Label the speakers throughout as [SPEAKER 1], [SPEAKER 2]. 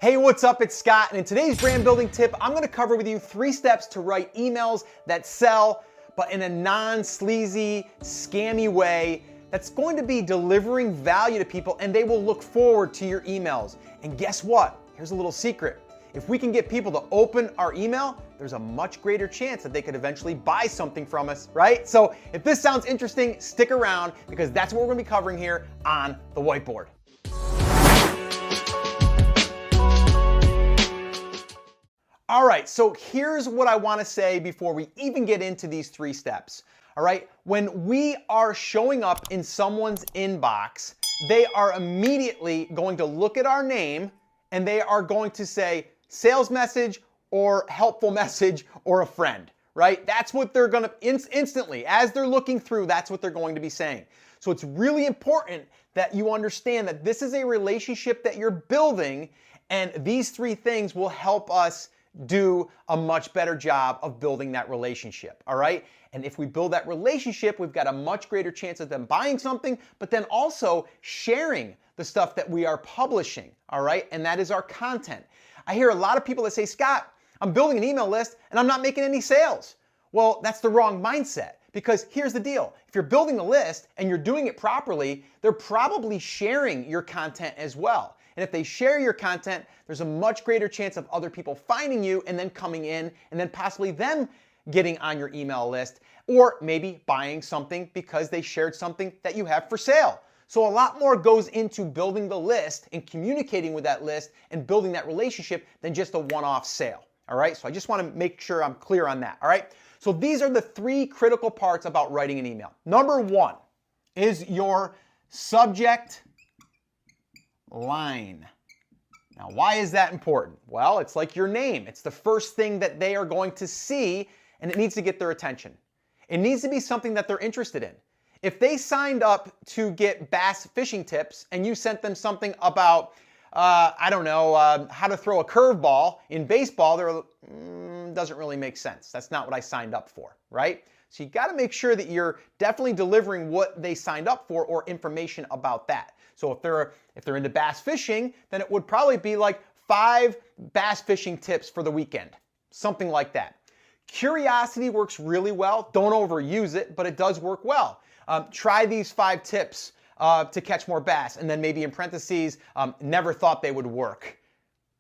[SPEAKER 1] Hey, what's up? It's Scott, and in today's brand building tip, I'm gonna cover with you 3 steps to write emails that sell, but in a non-sleazy, scammy way that's going to be delivering value to people, and they will look forward to your emails. And guess what? Here's a little secret. If we can get people to open our email, there's a much greater chance that they could eventually buy something from us, right? So if this sounds interesting, stick around because that's what we're gonna be covering here on the whiteboard. All right, so here's what I want to say before we even get into these 3 steps. All right, when we are showing up in someone's inbox, they are immediately going to look at our name and they are going to say sales message or helpful message or a friend, right? That's what they're going to instantly, as they're looking through, that's what they're going to be saying. So it's really important that you understand that this is a relationship that you're building, and these 3 things will help us do a much better job of building that relationship, all right? And if we build that relationship, we've got a much greater chance of them buying something, but then also sharing the stuff that we are publishing, all right? And that is our content. I hear a lot of people that say, Scott, I'm building an email list and I'm not making any sales. Well, that's the wrong mindset, because here's the deal. If you're building a list and you're doing it properly, they're probably sharing your content as well. And if they share your content, there's a much greater chance of other people finding you and then coming in and then possibly them getting on your email list, or maybe buying something because they shared something that you have for sale. So a lot more goes into building the list and communicating with that list and building that relationship than just a one-off sale. All right, so I just want to make sure I'm clear on that. All right, so these are the 3 critical parts about writing an email. Number 1 is your subject line. Now, why is that important? Well, it's like your name. It's the first thing that they are going to see, and it needs to get their attention. It needs to be something that they're interested in. If they signed up to get bass fishing tips and you sent them something about, how to throw a curveball in baseball, they're doesn't really make sense. That's not what I signed up for, right? So you got to make sure that you're definitely delivering what they signed up for or information about that. So if they're into bass fishing, then it would probably be like 5 bass fishing tips for the weekend, something like that. Curiosity works really well. Don't overuse it, but it does work well. Try these 5 tips to catch more bass, and then maybe in parentheses, never thought they would work.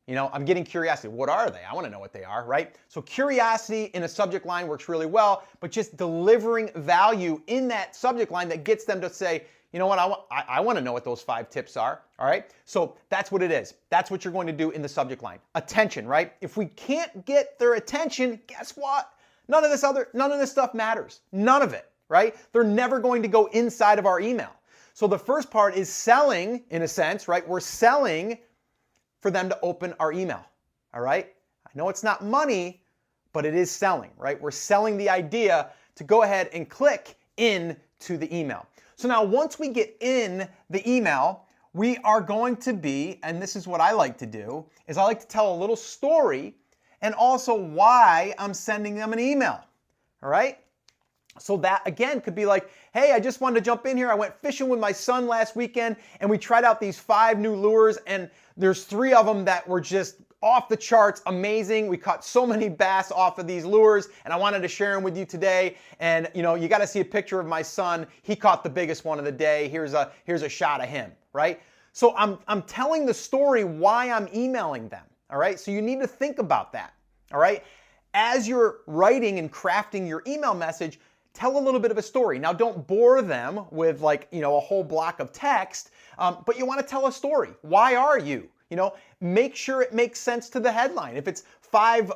[SPEAKER 1] You know, I'm getting curiosity. What are they? I want to know what they are, right? So curiosity in a subject line works really well, but just delivering value in that subject line that gets them to say, you know what, I want to know what those 5 tips are, all right? So that's what it is. That's what you're going to do in the subject line. Attention, right? If we can't get their attention, guess what? None of this stuff matters. None of it, right? They're never going to go inside of our email. So the first part is selling, in a sense, right? We're selling for them to open our email, all right? I know it's not money, but it is selling, right? We're selling the idea to go ahead and click into the email. So now once we get in the email, we are going to be, and this is what I like to do, is I like to tell a little story and also why I'm sending them an email, all right? So that, again, could be like, hey, I just wanted to jump in here. I went fishing with my son last weekend, and we tried out these 5 new lures, and there's 3 of them that were just off the charts, amazing. We caught so many bass off of these lures, and I wanted to share them with you today. And you know, you got to see a picture of my son. He caught the biggest one of the day. Here's a shot of him, right? So I'm telling the story why I'm emailing them, all right? So you need to think about that, all right? As you're writing and crafting your email message, tell a little bit of a story. Now, don't bore them with like, you know, a whole block of text, but you want to tell a story. Why are you? You know, make sure it makes sense to the headline. If it's five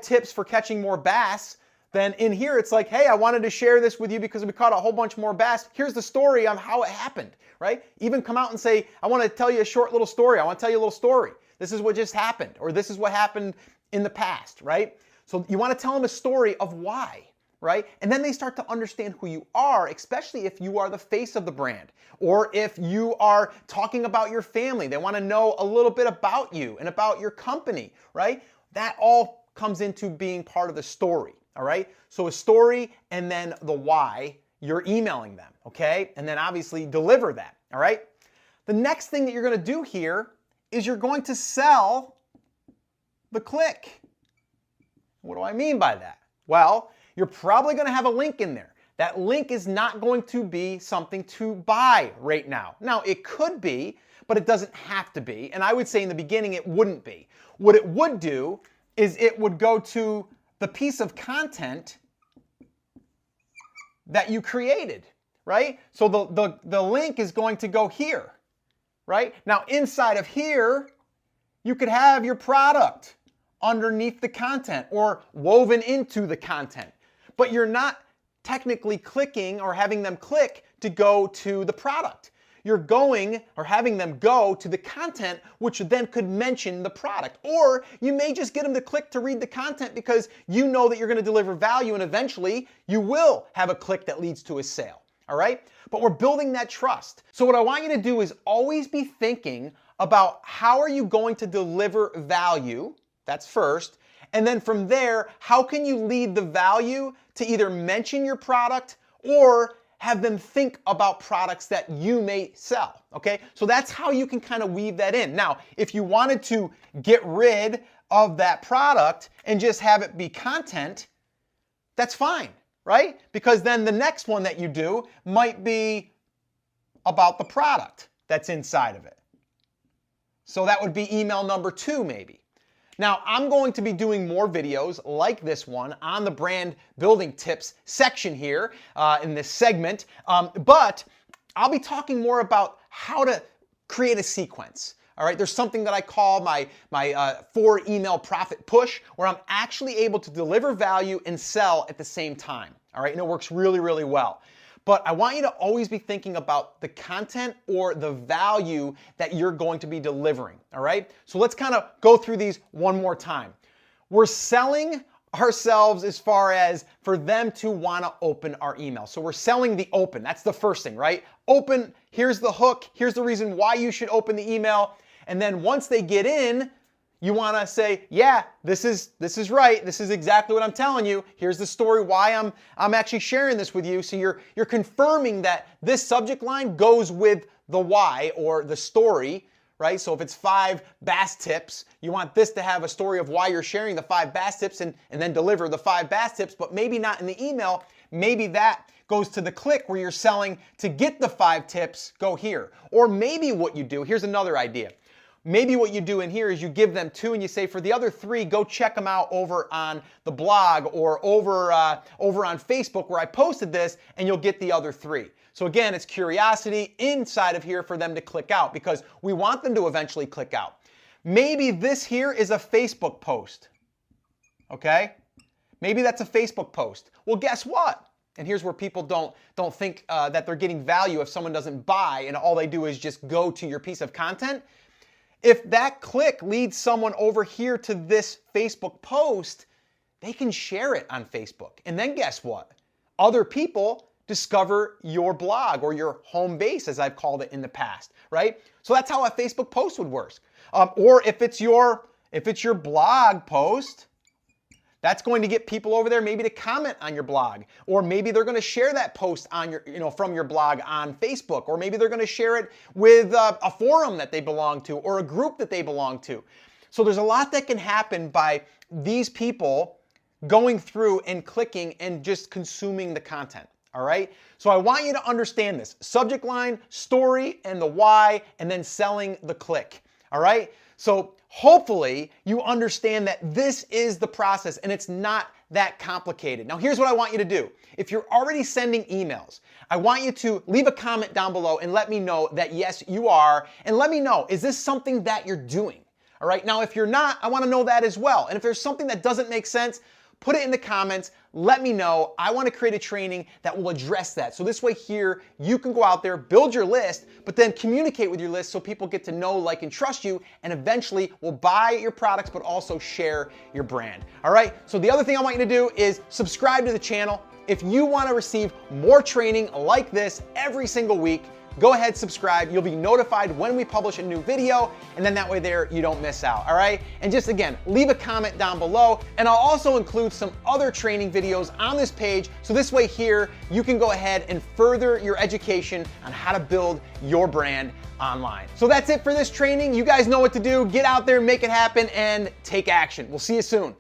[SPEAKER 1] tips for catching more bass, then in here it's like, hey, I wanted to share this with you because we caught a whole bunch more bass. Here's the story on how it happened, right? Even come out and say, I want to tell you a short little story. I want to tell you a little story. This is what just happened, or this is what happened in the past, right? So you want to tell them a story of why, right? And then they start to understand who you are, especially if you are the face of the brand, or if you are talking about your family. They want to know a little bit about you and about your company, right? That all comes into being part of the story, all right? So a story and then the why you're emailing them, okay? And then obviously deliver that, all right? The next thing that you're going to do here is you're going to sell the click. What do I mean by that? Well, you're probably going to have a link in there. That link is not going to be something to buy right now. Now, it could be, but it doesn't have to be. And I would say in the beginning, it wouldn't be. What it would do is it would go to the piece of content that you created, right? So the link is going to go here, right? Now, inside of here, you could have your product underneath the content or woven into the content, but you're not technically clicking or having them click to go to the product. You're going or having them go to the content, which then could mention the product. Or you may just get them to click to read the content because you know that you're going to deliver value and eventually you will have a click that leads to a sale. All right? But we're building that trust. So what I want you to do is always be thinking about how are you going to deliver value. That's first. And then from there, how can you lead the value to either mention your product or have them think about products that you may sell, okay? So that's how you can kind of weave that in. Now, if you wanted to get rid of that product and just have it be content, that's fine, right? Because then the next one that you do might be about the product that's inside of it. So that would be email number 2 maybe. Now, I'm going to be doing more videos like this one on the brand building tips section here in this segment, but I'll be talking more about how to create a sequence. All right, there's something that I call my 4 email profit push, where I'm actually able to deliver value and sell at the same time. All right, and it works really, really well. But I want you to always be thinking about the content or the value that you're going to be delivering, all right? So let's kind of go through these one more time. We're selling ourselves as far as for them to want to open our email. So we're selling the open. That's the first thing, right? Open, here's the hook, here's the reason why you should open the email. And then once they get in, you want to say, yeah, this is right. This is exactly what I'm telling you. Here's the story why I'm actually sharing this with you. So you're confirming that this subject line goes with the why or the story, right? So if it's 5 bass tips, you want this to have a story of why you're sharing the 5 bass tips and then deliver the 5 bass tips, but maybe not in the email. Maybe that goes to the click where you're selling to get the 5 tips, go here. Or maybe what you do, here's another idea. Maybe what you do in here is you give them 2 and you say, for the other 3, go check them out over on the blog or over on Facebook where I posted this, and you'll get the other 3. So again, it's curiosity inside of here for them to click out because we want them to eventually click out. Maybe this here is a Facebook post, okay? Maybe that's a Facebook post. Well, guess what? And here's where people don't think that they're getting value if someone doesn't buy and all they do is just go to your piece of content. If that click leads someone over here to this Facebook post, they can share it on Facebook. And then guess what? Other people discover your blog or your home base, as I've called it in the past, right? So that's how a Facebook post would work. Or if it's your blog post, that's going to get people over there maybe to comment on your blog, or maybe they're going to share that post on your, from your blog on Facebook, or maybe they're going to share it with a forum that they belong to or a group that they belong to. So there's a lot that can happen by these people going through and clicking and just consuming the content. All right. So I want you to understand this: subject line, story, and the why, and then selling the click. All right. So hopefully you understand that this is the process and it's not that complicated. Now here's what I want you to do. If you're already sending emails, I want you to leave a comment down below and let me know that yes, you are. And let me know, is this something that you're doing? All right. Now, if you're not, I want to know that as well. And if there's something that doesn't make sense, put it in the comments. Let me know. I want to create a training that will address that. So this way here, you can go out there, build your list, but then communicate with your list so people get to know, like, and trust you, and eventually will buy your products, but also share your brand. All right. So the other thing I want you to do is subscribe to the channel. If you want to receive more training like this every single week, go ahead, subscribe. You'll be notified when we publish a new video, and then that way there you don't miss out, all right? And just again, leave a comment down below, and I'll also include some other training videos on this page, so this way here you can go ahead and further your education on how to build your brand online. So that's it for this training. You guys know what to do. Get out there, make it happen, and take action. We'll see you soon.